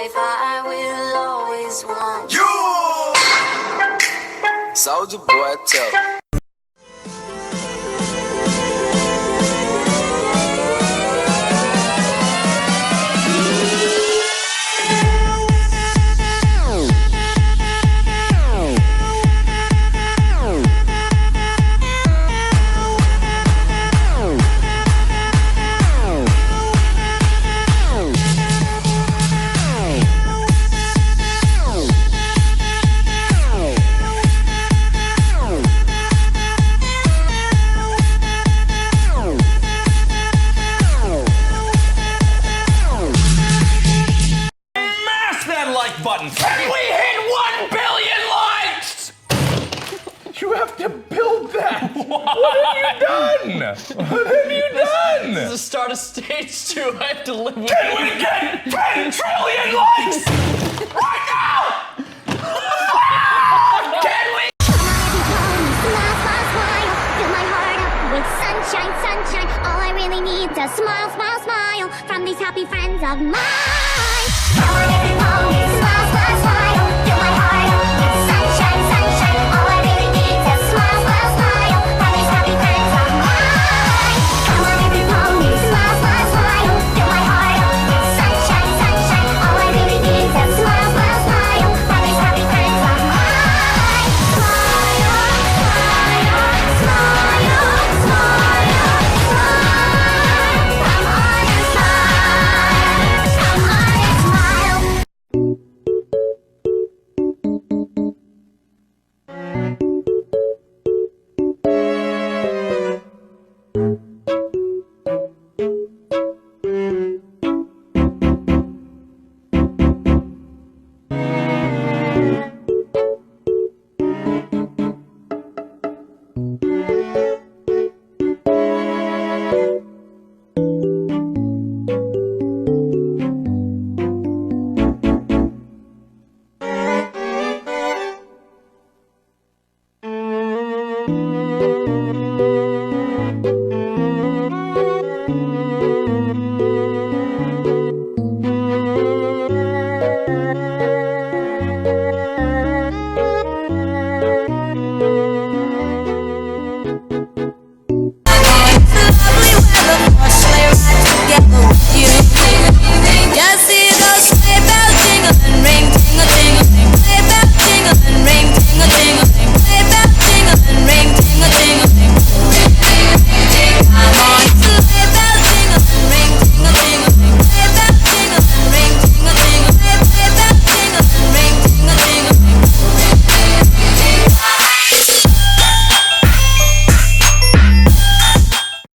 life, I will always want you. Soldier boy, tell. Button. And we hit 1 billion likes! You have to build that! What have you done? What have you done? This is the start of stage 2. I have to live with Can we get 10 trillion likes? Right now! Can we? Fill my heart up with sunshine, sunshine. All I really need is a smile, smile, smile from these happy friends of mine.